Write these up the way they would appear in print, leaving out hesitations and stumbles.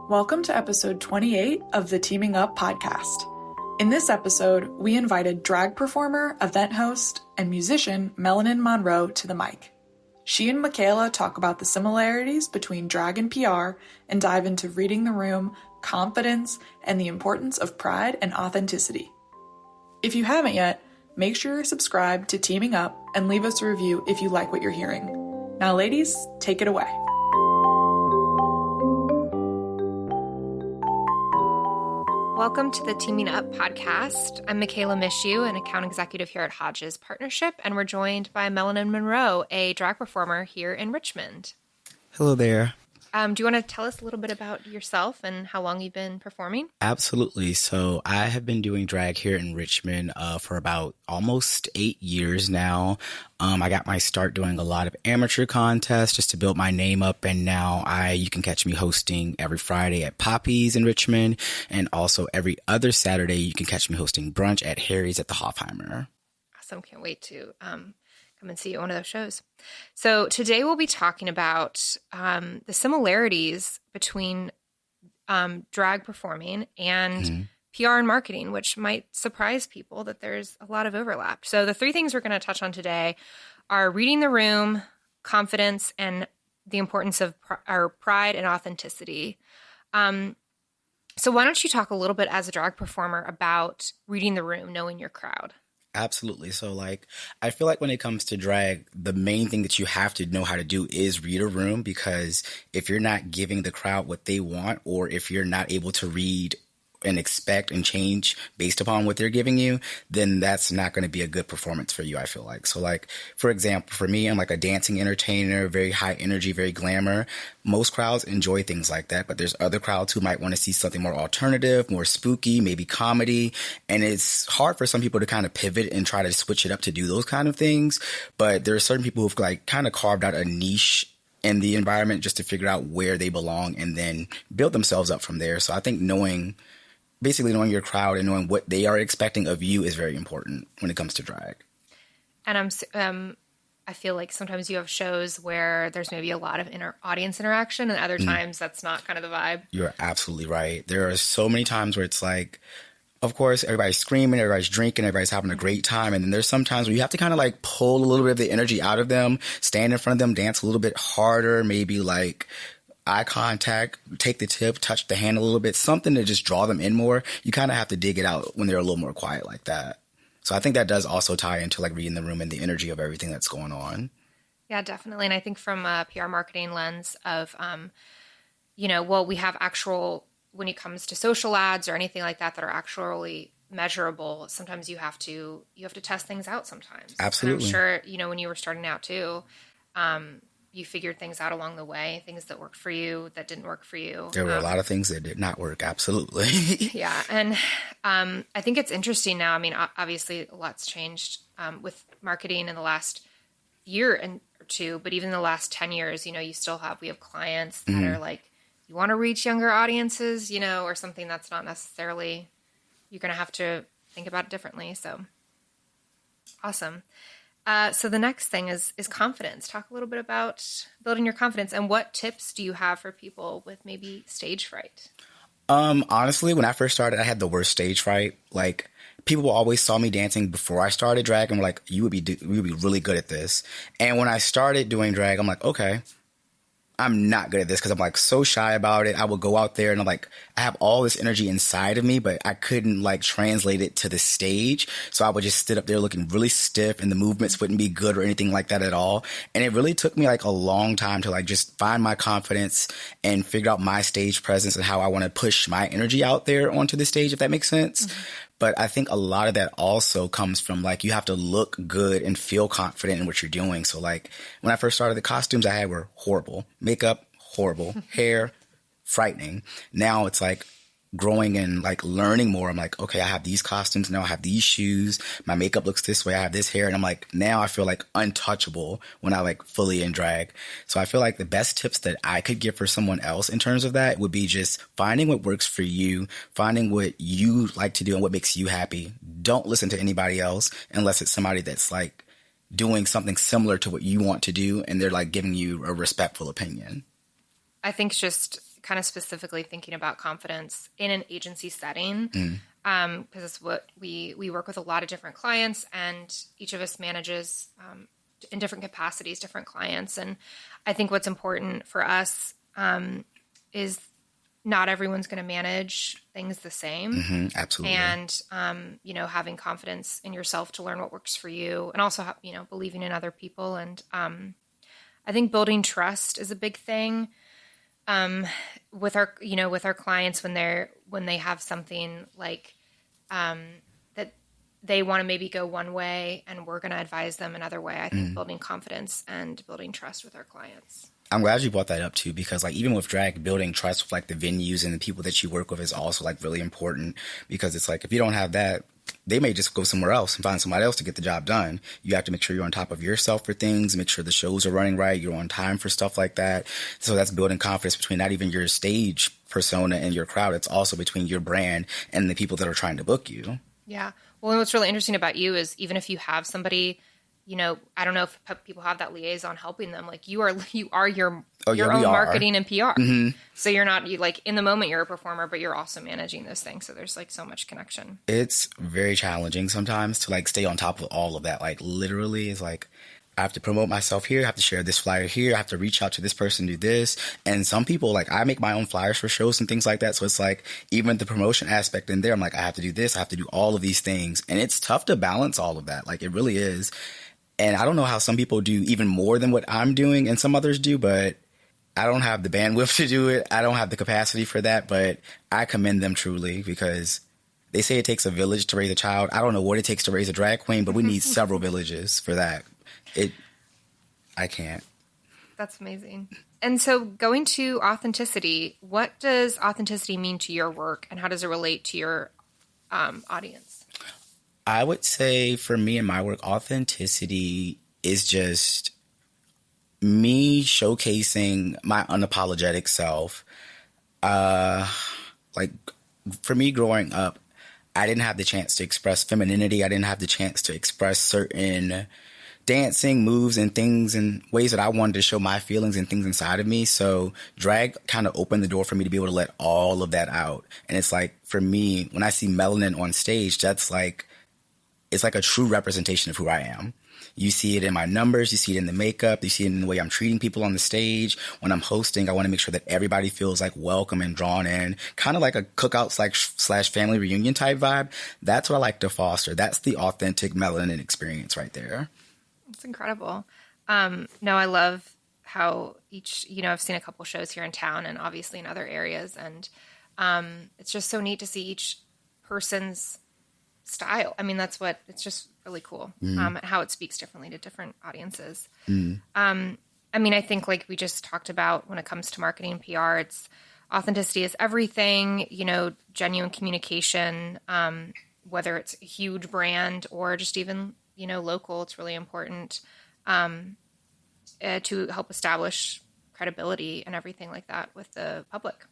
Welcome to episode 28 of the Teaming Up podcast. In this episode, we invited drag performer, event host, and musician Melanin Monroe to the mic. She and Michaela talk about the similarities between drag and PR and dive into reading the room, confidence, and the importance of pride and authenticity. If you haven't yet, make sure you're subscribed to Teaming Up and leave us a review if you like what you're hearing. Now, ladies, take it away. Welcome to the Teaming Up podcast. I'm Michaela Mishoe, an account executive here at Hodges Partnership, and we're joined by Melanin Monroe, a drag performer here in Richmond. Hello there. Do you want to tell us a little bit about yourself and how long you've been performing? Absolutely. So I have been doing drag here in Richmond for about almost 8 years now. I got my start doing a lot of amateur contests just to build my name up. And now you can catch me hosting every Friday at Poppy's in Richmond. And also every other Saturday, you can catch me hosting brunch at Harry's at the Hofheimer. Awesome. Can't wait to come and see you at one of those shows. So today we'll be talking about the similarities between drag performing and PR and marketing, which might surprise people that there's a lot of overlap. So the three things we're going to touch on today are reading the room, confidence, and the importance of our pride and authenticity. So why don't you talk a little bit as a drag performer about reading the room, knowing your crowd? Absolutely. So I feel like when it comes to drag, the main thing that you have to know how to do is read a room, because if you're not giving the crowd what they want, or if you're not able to read and expect and change based upon what they're giving you, then that's not going to be a good performance for you, I feel like. So for example, for me, I'm a dancing entertainer, very high energy, very glamour. Most crowds enjoy things like that, but there's other crowds who might want to see something more alternative, more spooky, maybe comedy. And it's hard for some people to kind of pivot and try to switch it up to do those kind of things. But there are certain people who've kind of carved out a niche in the environment just to figure out where they belong and then build themselves up from there. So I think knowing your crowd and knowing what they are expecting of you is very important when it comes to drag. And I feel like sometimes you have shows where there's maybe a lot of audience interaction, and other times that's not kind of the vibe. You're absolutely right. There are so many times where it's of course, everybody's screaming, everybody's drinking, everybody's having a great time. And then there's some times where you have to kind of pull a little bit of the energy out of them, stand in front of them, dance a little bit harder, maybe eye contact, take the tip, touch the hand a little bit, something to just draw them in more. You kind of have to dig it out when they're a little more quiet like that. So I think that does also tie into reading the room and the energy of everything that's going on. Yeah, definitely. And I think from a PR marketing lens of, we have when it comes to social ads or anything like that are actually measurable, sometimes you have to test things out sometimes. Absolutely. And I'm sure, when you were starting out too, you figured things out along the way, things that worked for you, that didn't work for you. There were a lot of things that did not work. Absolutely. Yeah. And I think it's interesting now. I mean, obviously a lot's changed with marketing in the last year or two, but even in the last 10 years, we have clients that are you want to reach younger audiences, or something that's not necessarily, you're going to have to think about it differently. So awesome. So the next thing is confidence. Talk a little bit about building your confidence, and what tips do you have for people with maybe stage fright? Honestly, when I first started, I had the worst stage fright. People always saw me dancing before I started drag and were like, you would be really good at this. And when I started doing drag, I'm like, okay, I'm not good at this, because I'm so shy about it. I would go out there and I have all this energy inside of me, but I couldn't translate it to the stage. So I would just sit up there looking really stiff, and the movements wouldn't be good or anything like that at all. And it really took me a long time to just find my confidence and figure out my stage presence and how I want to push my energy out there onto the stage, if that makes sense. Mm-hmm. But I think a lot of that also comes from you have to look good and feel confident in what you're doing. So when I first started, the costumes I had were horrible. Makeup, horrible. Hair, frightening. Now it's growing and learning more. I'm okay, I have these costumes now, I have these shoes, my makeup looks this way, I have this hair, and I'm now I feel untouchable when I fully in drag. So I feel the best tips that I could give for someone else in terms of that would be just finding what works for you, finding what you like to do and what makes you happy. Don't listen to anybody else unless it's somebody that's doing something similar to what you want to do and they're giving you a respectful opinion. I think just kind of specifically thinking about confidence in an agency setting, because it's what we work with a lot of different clients, and each of us manages in different capacities, different clients. And I think what's important for us is not everyone's going to manage things the same. Absolutely. And, having confidence in yourself to learn what works for you, and also, believing in other people. And I think building trust is a big thing with our clients when they have something like that they want to maybe go one way and we're going to advise them another way. I think building confidence and building trust with our clients. I'm glad you brought that up too, because like even with drag, building trust with like the venues and the people that you work with is also like really important, because it's like if you don't have that, they may just go somewhere else and find somebody else to get the job done. You have to make sure you're on top of yourself for things, make sure the shows are running right, you're on time for stuff like that. So that's building confidence between not even your stage persona and your crowd. It's also between your brand and the people that are trying to book you. Yeah. Well, and what's really interesting about you is even if you have somebody, I don't know if people have that liaison helping them. Like you are your own marketing and PR. So you're not in the moment you're a performer, but you're also managing those things. So there's like so much connection. It's very challenging sometimes to like stay on top of all of that. Like literally it's like, I have to promote myself here. I have to share this flyer here. I have to reach out to this person, do this. And some people, like I make my own flyers for shows and things like that. So it's like even the promotion aspect in there, I'm like, I have to do this. I have to do all of these things. And it's tough to balance all of that. Like it really is. And I don't know how some people do even more than what I'm doing and some others do, but I don't have the bandwidth to do it. I don't have the capacity for that, but I commend them truly, because they say it takes a village to raise a child. I don't know what it takes to raise a drag queen, but we need several villages for that. I can't. That's amazing. And so going to authenticity, what does authenticity mean to your work, and how does it relate to your audience? I would say for me and my work, authenticity is just me showcasing my unapologetic self. Like for me growing up, I didn't have the chance to express femininity. I didn't have the chance to express certain dancing moves and things and ways that I wanted to show my feelings and things inside of me. So drag kind of opened the door for me to be able to let all of that out. And it's like, for me, when I see Melanin on stage, that's like, it's like a true representation of who I am. You see it in my numbers, you see it in the makeup, you see it in the way I'm treating people on the stage. When I'm hosting, I want to make sure that everybody feels like welcome and drawn in, kind of like a cookout slash family reunion type vibe. That's what I like to foster. That's the authentic Melanin experience right there. It's incredible. No, I love how I've seen a couple shows here in town and obviously in other areas. And it's just so neat to see each person's style. I mean, it's just really cool how it speaks differently to different audiences. I mean, I think like we just talked about when it comes to marketing and PR, it's authenticity is everything, genuine communication, whether it's a huge brand or just even, local, it's really important to help establish credibility and everything like that with the public.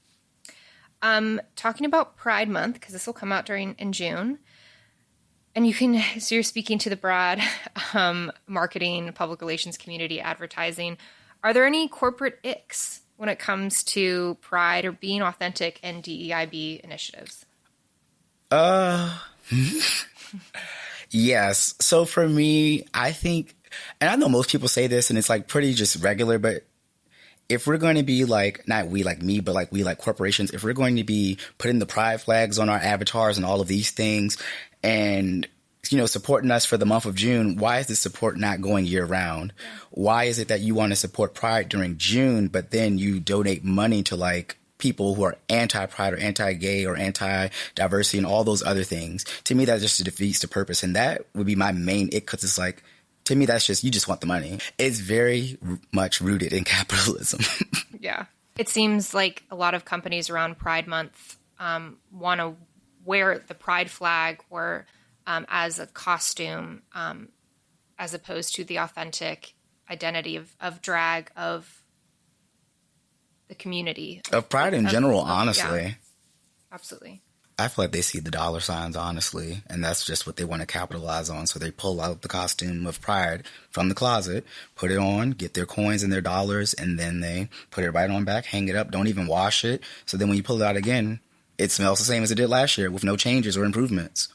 Talking about Pride Month, because this will come out in June. And so you're speaking to the broad marketing, public relations community, advertising. Are there any corporate icks when it comes to Pride or being authentic and DEIB initiatives? Yes. So for me, I think, and I know most people say this and it's like pretty just regular, but if we're going to be like, not we like me, but like we like corporations, if we're going to be putting the pride flags on our avatars and all of these things and, supporting us for the month of June, why is this support not going year round? Yeah. Why is it that you want to support Pride during June, but then you donate money to like people who are anti-pride or anti-gay or anti-diversity and all those other things? To me, that just defeats the purpose. And that would be my main ick, because it's like, to me, that's just, you just want the money. It's very much rooted in capitalism. Yeah. It seems like a lot of companies around Pride Month want to wear the pride flag or as a costume, as opposed to the authentic identity of drag, of the community. Of pride in general, honestly. Yeah, absolutely. I feel like they see the dollar signs, honestly, and that's just what they want to capitalize on. So they pull out the costume of pride from the closet, put it on, get their coins and their dollars, and then they put it right on back, hang it up, don't even wash it. So then when you pull it out again, it smells the same as it did last year with no changes or improvements.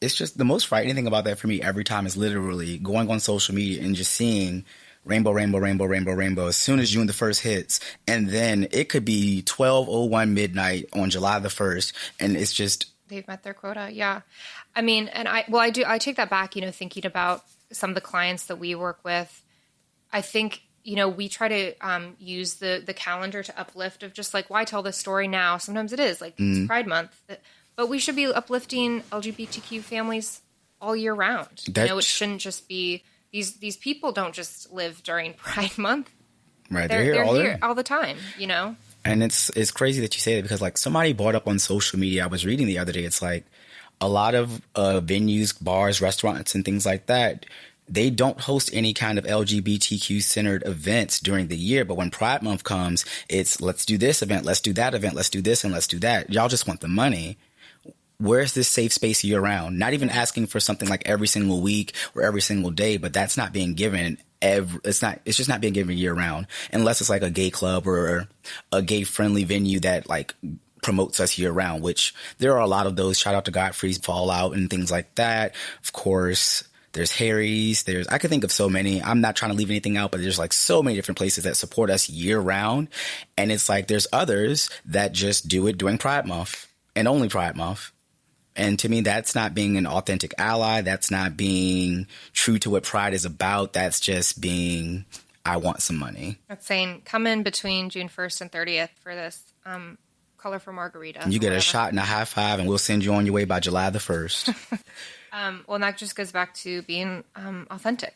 It's just the most frightening thing about that for me every time is literally going on social media and just seeing rainbow, rainbow, rainbow, rainbow, rainbow as soon as June the 1st hits. And then it could be 12:01 midnight on July the 1st. And it's just... They've met their quota. Yeah. I mean, and I take that back, thinking about some of the clients that we work with. I think, we try to use the calendar to uplift of just like, why tell this story now? Sometimes it is like it's Pride Month, but we should be uplifting LGBTQ families all year round. It shouldn't just be, these people don't just live during Pride Month. Right. They're here all the time, And it's crazy that you say that because like somebody brought up on social media, I was reading the other day, it's like a lot of venues, bars, restaurants and things like that, they don't host any kind of LGBTQ centered events during the year. But when Pride Month comes, it's let's do this event, let's do that event, let's do this and let's do that. Y'all just want the money. Where's this safe space year round? Not even asking for something like every single week or every single day, but that's not being given. It's just not being given year round unless it's like a gay club or a gay friendly venue that like promotes us year round, which there are a lot of those. Shout out to Godfrey's Fallout and things like that. Of course, there's Harry's. I could think of so many. I'm not trying to leave anything out, but there's like so many different places that support us year round. And it's like there's others that just do it during Pride Month and only Pride Month. And to me, that's not being an authentic ally. That's not being true to what Pride is about. That's just being, I want some money. That's saying, come in between June 1st and 30th for this colorful margarita. And you get a shot and a high five, and we'll send you on your way by July the 1st. Well, and that just goes back to being authentic.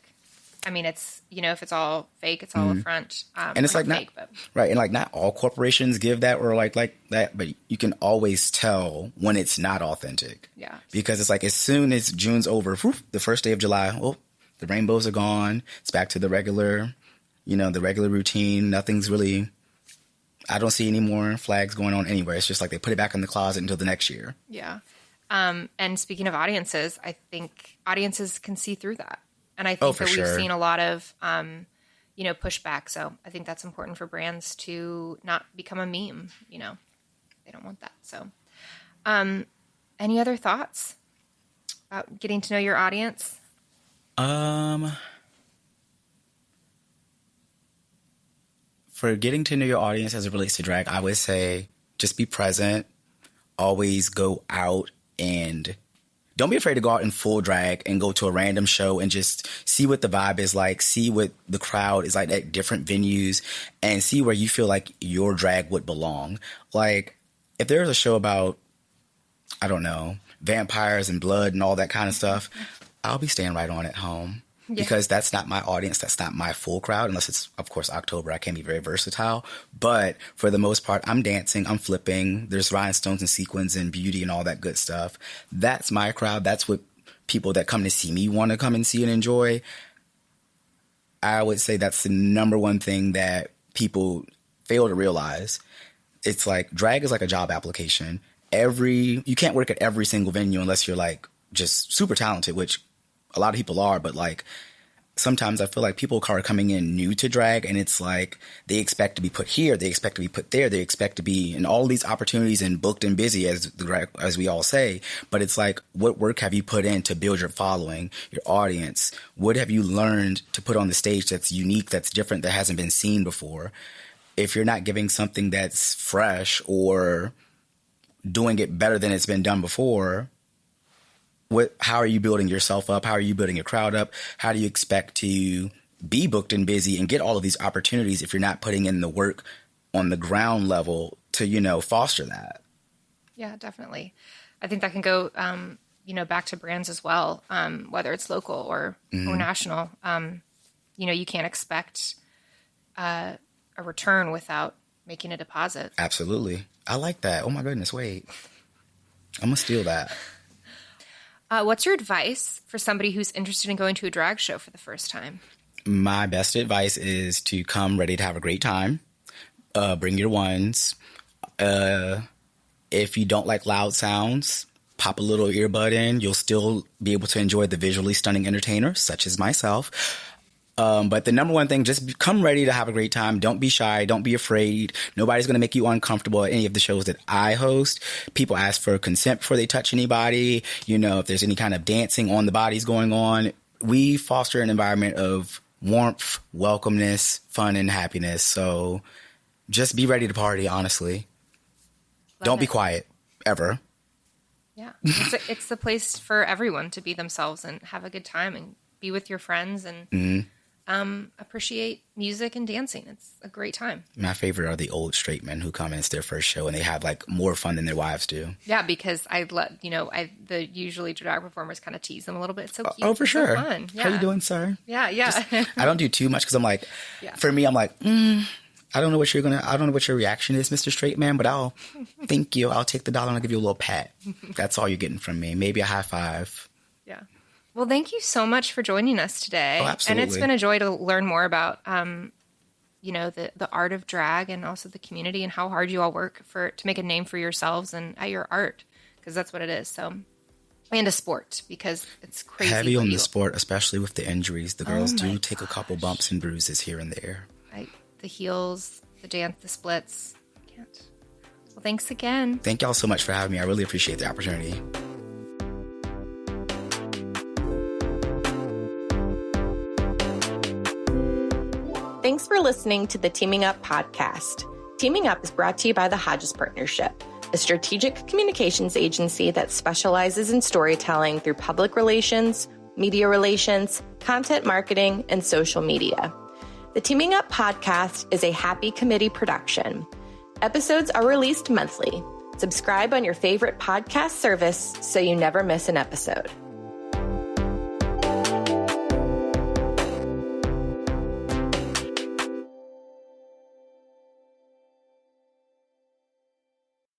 I mean, it's, if it's all fake, it's all a front. And it's like fake, right. And like not all corporations give that or like that, but you can always tell when it's not authentic. Yeah. Because it's like as soon as June's over, the first day of July, the rainbows are gone. It's back to the regular routine. Nothing's really, I don't see any more flags going on anywhere. It's just like they put it back in the closet until the next year. Yeah. And speaking of audiences, I think audiences can see through that. And I think that we've seen a lot of, pushback. So I think that's important for brands to not become a meme. They don't want that. So, any other thoughts about getting to know your audience? For getting to know your audience as it relates to drag, I would say just be present. Always go out and don't be afraid to go out in full drag and go to a random show and just see what the vibe is like, see what the crowd is like at different venues, and see where you feel like your drag would belong. Like, if there's a show about, I don't know, vampires and blood and all that kind of stuff, I'll be staying right on at home. Yeah. Because that's not my audience. That's not my full crowd, unless it's, of course, October. I can be very versatile. But for the most part, I'm dancing, I'm flipping. There's rhinestones and sequins and beauty and all that good stuff. That's my crowd. That's what people that come to see me want to come and see and enjoy. I would say that's the number one thing that people fail to realize. It's like drag is like a job application. You can't work at every single venue unless you're like just super talented, which a lot of people are, but like sometimes I feel like people are coming in new to drag and it's like they expect to be put here, they expect to be put there, they expect to be in all these opportunities and booked and busy as we all say. But it's like, what work have you put in to build your following, your audience? What have you learned to put on the stage that's unique, that's different, that hasn't been seen before? If you're not giving something that's fresh or doing it better than it's been done before, how are you building yourself up? How are you building your crowd up? How do you expect to be booked and busy and get all of these opportunities if you're not putting in the work on the ground level to, foster that? Yeah, definitely. I think that can go, back to brands as well, whether it's local or national. You can't expect a return without making a deposit. Absolutely. I like that. Oh my goodness, wait. I'm going to steal that. What's your advice for somebody who's interested in going to a drag show for the first time? My best advice is to come ready to have a great time. Bring your ones. If you don't like loud sounds, pop a little earbud in. You'll still be able to enjoy the visually stunning entertainers, such as myself. But the number one thing, just come ready to have a great time. Don't be shy. Don't be afraid. Nobody's going to make you uncomfortable at any of the shows that I host. People ask for consent before they touch anybody. If there's any kind of dancing on the bodies going on. We foster an environment of warmth, welcomeness, fun, and happiness. So just be ready to party, honestly. Don't be quiet, ever. Yeah. It's the place for everyone to be themselves and have a good time and be with your friends and appreciate music and dancing. It's a great time. My favorite are the old straight men who come in. It's their first show and they have more fun than their wives do. Yeah, because the usually drag performers kind of tease them a little bit. It's so cute. Oh, for sure. So fun. Yeah. How you doing, sir? Yeah. I don't do too much because I'm like, for me, I'm like, I don't know what your reaction is, Mr. Straight Man, but I'll thank you. I'll take the dollar and I'll give you a little pat. That's all you're getting from me. Maybe a high five. Yeah. Well, thank you so much for joining us today. Oh, absolutely. And it's been a joy to learn more about, the art of drag and also the community and how hard you all work to make a name for yourselves and at your art, because that's what it is. So, and a sport, because it's crazy. Heavy on the sport, especially with the injuries. The girls do take gosh. A couple bumps and bruises here and there. The heels, the dance, the splits. I can't. Well, thanks again. Thank y'all so much for having me. I really appreciate the opportunity. Thanks for listening to the Teaming Up podcast. Teaming Up is brought to you by the Hodges Partnership, a strategic communications agency that specializes in storytelling through public relations, media relations, content marketing, and social media. The Teaming Up podcast is a Happy Committee production. Episodes are released monthly. Subscribe on your favorite podcast service so you never miss an episode.